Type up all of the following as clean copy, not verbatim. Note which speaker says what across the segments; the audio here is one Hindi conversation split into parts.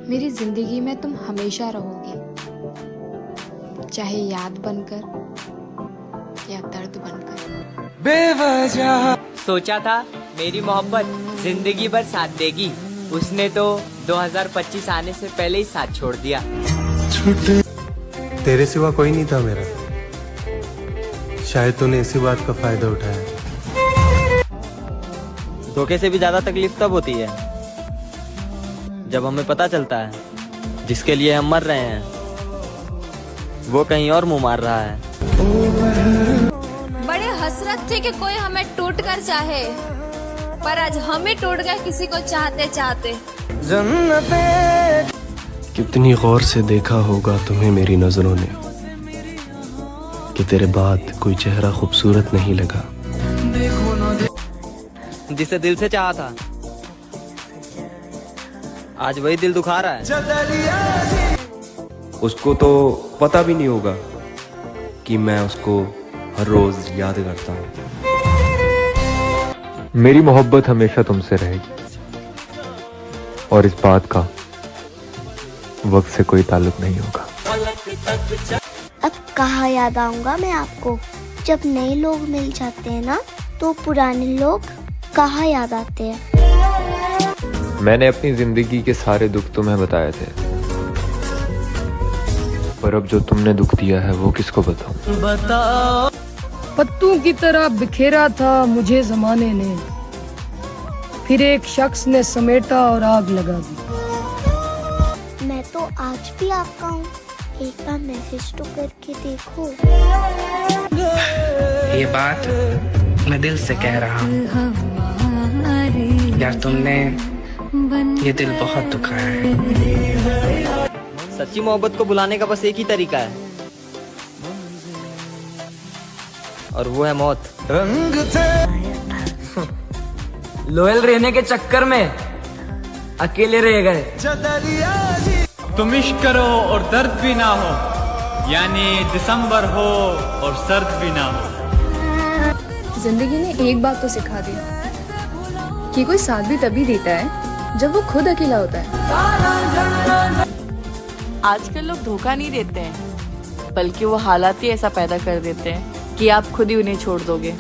Speaker 1: मेरी जिंदगी में तुम हमेशा रहोगे, चाहे याद बनकर या दर्द बनकर।
Speaker 2: बेवजह सोचा था मेरी मोहब्बत जिंदगी भर साथ देगी, उसने तो 2025 आने से पहले ही साथ छोड़ दिया।
Speaker 3: तेरे सिवा कोई नहीं था मेरा, शायद तूने इसी बात का फायदा उठाया।
Speaker 2: धोखे से भी ज्यादा तकलीफ तब होती है जब हमें पता चलता है जिसके लिए हम मर रहे हैं वो कहीं और मुंह मार रहा है।
Speaker 4: बड़े हसरत थे कि कोई हमें टूट कर चाहे, पर आज हम ही टूट गए किसी को चाहते चाहते।
Speaker 5: कितनी गौर से देखा होगा तुम्हें मेरी नजरों ने कि तेरे बाद कोई चेहरा खूबसूरत नहीं लगा।
Speaker 2: जिसे दिल से चाहा था आज वही दिल दुखा रहा है।
Speaker 5: उसको तो पता भी नहीं होगा कि मैं उसको हर रोज याद करता हूँ।
Speaker 6: मेरी मोहब्बत हमेशा तुमसे रहेगी और इस बात का वक्त से कोई ताल्लुक नहीं होगा।
Speaker 7: अब कहाँ याद आऊंगा मैं आपको, जब नए लोग मिल जाते हैं ना तो पुराने लोग कहाँ याद आते हैं।
Speaker 6: मैंने अपनी जिंदगी के सारे दुख तुम्हें बताए थे, पर अब जो तुमने दुख दिया है वो किसको बताऊं।
Speaker 8: पत्तों की तरह बिखेरा था मुझे जमाने ने, फिर एक शख्स ने समेटा और आग लगा दी।
Speaker 7: मैं तो आज भी आपका हूँ, एक बार मैसेज तो करके देखो।
Speaker 9: ये बात मैं दिल से कह रहा हूँ यार, तुमने ये दिल बहुत दुखाया है।
Speaker 2: सच्ची मोहब्बत को बुलाने का बस एक ही तरीका है और वो है मौत।
Speaker 10: लोयल रहने के चक्कर में अकेले रह गए।
Speaker 11: तुम इश्क करो और दर्द भी ना हो, यानी दिसंबर हो और सर्द भी ना हो।
Speaker 1: जिंदगी ने एक बात तो सिखा दी कि कोई साथ भी तभी देता है जब वो खुद अकेला होता है।
Speaker 12: आजकल लोग धोखा नहीं देते हैं, बल्कि वो हालात ही ऐसा पैदा कर देते हैं कि आप खुद ही उन्हें छोड़ दोगे।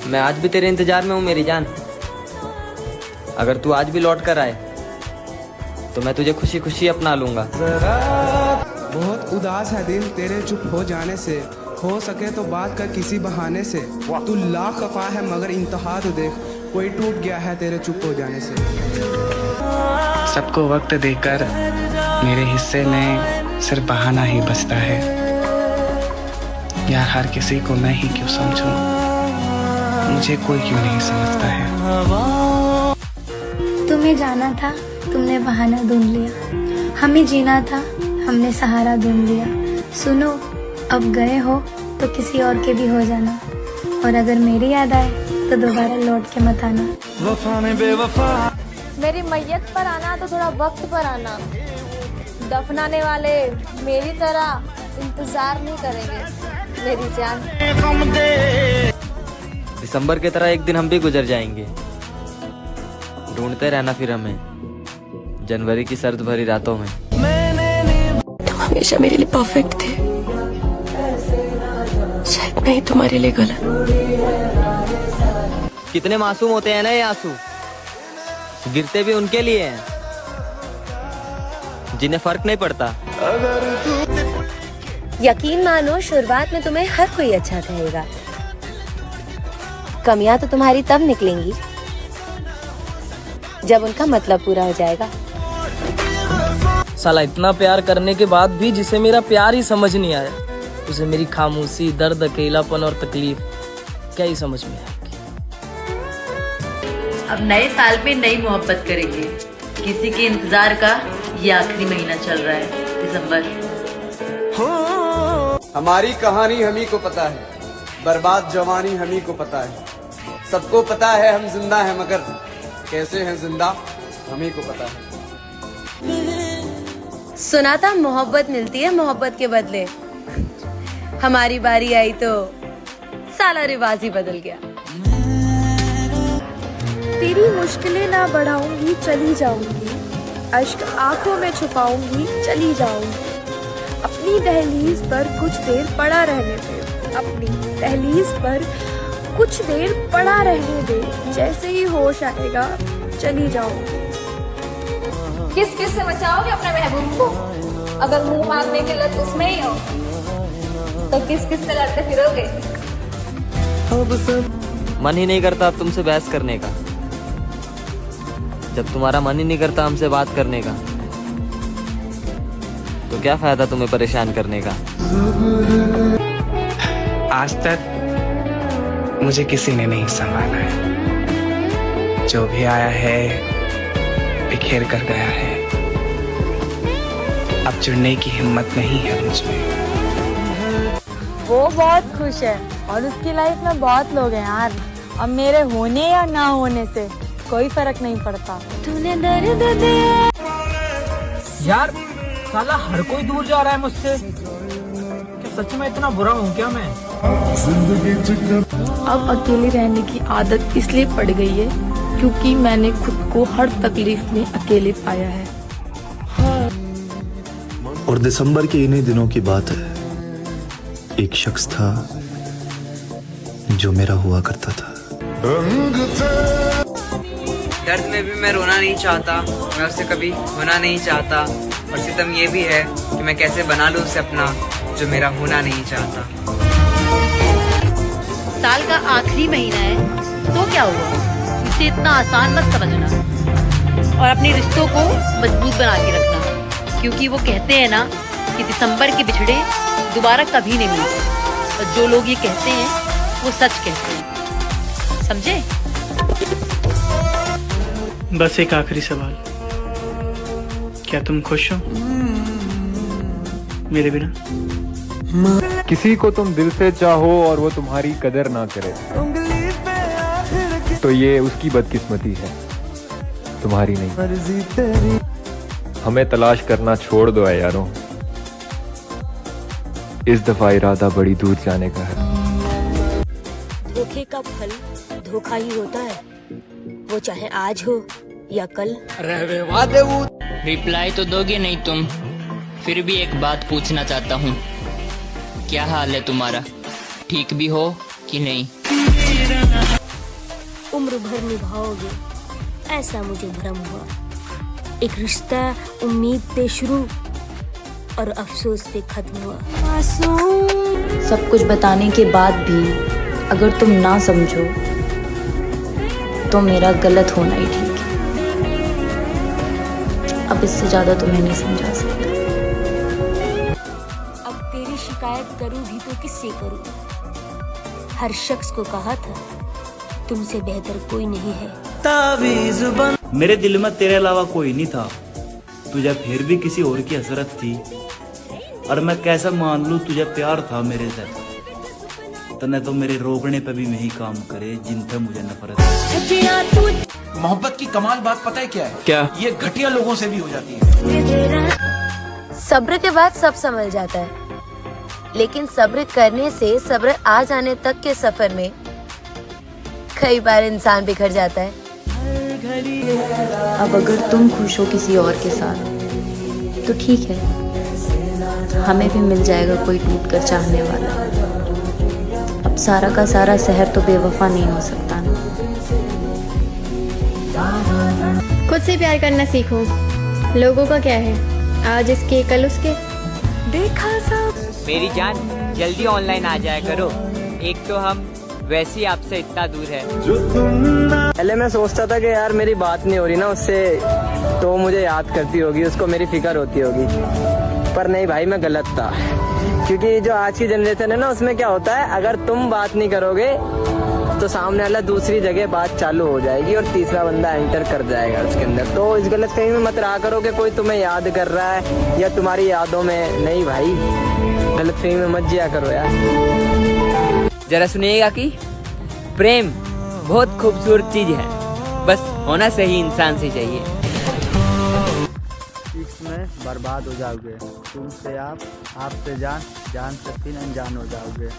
Speaker 2: मैं आज भी तेरे इंतजार में हूँ मेरी जान, अगर तू आज भी लौट कर आए तो मैं तुझे खुशी खुशी अपना लूंगा।
Speaker 13: बहुत उदास है दिल तेरे चुप हो जाने से, हो सके तो बात कर किसी बहाने से। तू लाख खफा है मगर इंतहा तो देख, कोई टूट गया है तेरे चुप हो जाने से।
Speaker 9: सबको वक्त देकर मेरे हिस्से में सिर्फ बहाना ही बचता है यार, हर किसी को मैं ही क्यों समझूं, मुझे कोई क्यों नहीं समझता है।
Speaker 7: तुम्हें जाना था तुमने बहाना ढूंढ लिया, हमें जीना था हमने सहारा ढूंढ लिया। सुनो अब गए हो तो किसी और के भी हो जाना, और अगर मेरी याद आए तो दोबारा लौट के मत आना।
Speaker 4: मेरी मैयत पर आना तो थोड़ा वक्त पर आना, दफनाने वाले मेरी तरह इंतजार नहीं करेंगे मेरी जान।
Speaker 2: दिसंबर की तरह एक दिन हम भी गुजर जाएंगे, ढूंढते रहना फिर हमें जनवरी की सर्द भरी रातों में।
Speaker 12: तुम हमेशा मेरे लिए परफेक्ट थे, शायद मैं ही तुम्हारे लिए गलत।
Speaker 2: कितने मासूम होते हैं ना ये आंसू, गिरते भी उनके लिए हैं जिन्हें फर्क नहीं पड़ता।
Speaker 14: यकीन मानो शुरुआत में तुम्हें हर कोई अच्छा कहेगा, कमियां तो तुम्हारी तब निकलेंगी जब उनका मतलब पूरा हो जाएगा।
Speaker 10: साला इतना प्यार करने के बाद भी जिसे मेरा प्यार ही समझ नहीं आया, उसे मेरी खामोशी, दर्द, अकेलापन और तकलीफ क्या ही समझ में आएगी।
Speaker 12: अब नए साल पे नई मोहब्बत करेंगे, किसी के इंतजार का ये आखिरी महीना चल रहा है, दिसंबर।
Speaker 15: हमारी कहानी हम ही को पता है, बर्बाद जवानी हम ही को पता है। सबको पता है हम जिंदा हैं, मगर कैसे हैं जिंदा हम ही को पता है।
Speaker 14: सुना था मोहब्बत मिलती है मोहब्बत के बदले, हमारी बारी आई तो साला रिवाज ही बदल गया।
Speaker 4: तेरी मुश्किलें ना बढ़ाऊंगी चली जाऊंगी,
Speaker 1: अश्क आंखों में छुपाऊंगी, चली जाऊंगी। अपनी दहलीज पर कुछ देर पड़ा रहने दे, अपनी दहलीज पर कुछ देर पड़ा रहने दे, जैसे ही होश आएगा चली जाऊंगी।
Speaker 4: किस किस से बचाओगे अपने महबूब को? अगर मुंह मांगने की लत उसमें ही हो तो किस किस से लड़ते फिरोगे?
Speaker 2: मन ही नहीं करता अब तुमसे बहस करने का। जब तुम्हारा मन ही नहीं करता हमसे बात करने का, तो क्या फायदा तुम्हें परेशान करने का।
Speaker 9: आज तक मुझे किसी ने नहीं संभाला है। जो भी आया है बिखेर कर गया है। अब जुड़ने की हिम्मत नहीं है मुझमें।
Speaker 12: वो बहुत खुश है और उसकी लाइफ में बहुत लोग हैं यार। अब मेरे होने या ना होने से कोई फर्क नहीं पड़ता।
Speaker 4: तूने दर्द दिया
Speaker 10: यार, साला हर कोई दूर जा रहा है मुझसे। क्या सच में इतना बुरा हूँ क्या मैं?
Speaker 12: अब अकेले रहने की आदत इसलिए पड़ गई है क्योंकि मैंने खुद को हर तकलीफ में अकेले पाया है।
Speaker 16: और दिसंबर के इन्हीं दिनों की बात है। एक शख्स था जो मेरा हुआ करता था।
Speaker 17: दर्द में भी मैं रोना नहीं चाहता, मैं उससे कभी होना नहीं चाहता। और सितम ये भी है कि मैं कैसे बना लूं उसे अपना जो मेरा होना नहीं चाहता।
Speaker 14: साल का आखिरी महीना है तो क्या हुआ, इसे इतना आसान मत समझना और अपने रिश्तों को मजबूत बना के रखना, क्योंकि वो कहते हैं ना कि दिसंबर के बिछड़े दोबारा कभी नहीं मिलते। और जो लोग ये कहते हैं वो सच कहते हैं, समझे?
Speaker 9: बस एक आखिरी सवाल, क्या तुम खुश हो मेरे बिना?
Speaker 6: किसी को तुम दिल से चाहो और वो तुम्हारी कदर ना करे तो ये उसकी बदकिस्मती है, तुम्हारी नहीं। हमें तलाश करना छोड़ दो है यारों, इस दफा इरादा बड़ी दूर जाने का है।
Speaker 14: धोखे का फल धोखा ही होता है, वो चाहे आज हो या कल।
Speaker 18: रिप्लाई तो दोगे नहीं तुम, फिर भी एक बात पूछना चाहता हूँ, क्या हाल है तुम्हारा? ठीक भी हो कि नहीं?
Speaker 14: उम्र भर निभाओगे ऐसा मुझे भ्रम हुआ। एक रिश्ता उम्मीद पे शुरू और अफसोस पे खत्म हुआ।
Speaker 19: सब कुछ बताने के बाद भी अगर तुम ना समझो तो मेरा गलत होना ही ठीक है। अब इससे ज्यादा तुम्हें नहीं समझा सकता।
Speaker 14: अब तेरी शिकायत करूँ भी तो किससे करूँ? हर शख्स को कहा था तुमसे बेहतर कोई नहीं है।
Speaker 20: मेरे दिल में तेरे अलावा कोई नहीं था, तुझे फिर भी किसी और की हसरत थी। और मैं कैसा मान लूं तुझे प्यार था मेरे से, तने तो मेरे रोकने पे भी नहीं काम करे जिन पे मुझे नफरत है।
Speaker 21: मोहब्बत की कमाल बात पता है क्या है?
Speaker 6: क्या?
Speaker 21: ये घटिया लोगों से भी हो जाती है।
Speaker 14: सब्र के बाद सब संभल जाता है, लेकिन सब्र करने से सब्र आ जाने तक के सफर में कई बार इंसान बिखर जाता है।
Speaker 19: अब अगर तुम खुश हो किसी और के साथ तो ठीक है, हमें भी मिल जाएगा कोई टूट कर चाहने वाला। अब सारा का सारा शहर तो बेवफा नहीं हो सकता ना।
Speaker 7: खुद से प्यार करना सीखो, लोगों का क्या है, आज इसके कल उसके।
Speaker 17: देखा सब मेरी जान, जल्दी ऑनलाइन आ जाया करो, एक तो हम वैसे ही आपसे इतना दूर है।
Speaker 10: पहले मैं सोचता था कि यार मेरी बात नहीं हो रही ना उससे, तो मुझे याद करती होगी, उसको मेरी फिक्र होती होगी। पर नहीं भाई, मैं गलत था। क्योंकि जो आज की जनरेशन है ना, उसमें क्या होता है, अगर तुम बात नहीं करोगे तो सामने वाला दूसरी जगह बात चालू हो जाएगी और तीसरा बंदा एंटर कर जाएगा उसके अंदर। तो इस गलतफहमी में मत रहा करो कि कोई तुम्हें याद कर रहा है या तुम्हारी यादों में। नहीं भाई, गलतफहमी में मत जिया करो यार।
Speaker 17: जरा सुनिएगा कि प्रेम बहुत खूबसूरत चीज है, बस होना सही इंसान से चाहिए।
Speaker 22: इसमें बर्बाद हो जाओगे, तुमसे आप, आपसे जान, जान से फिर अनजान हो जाओगे।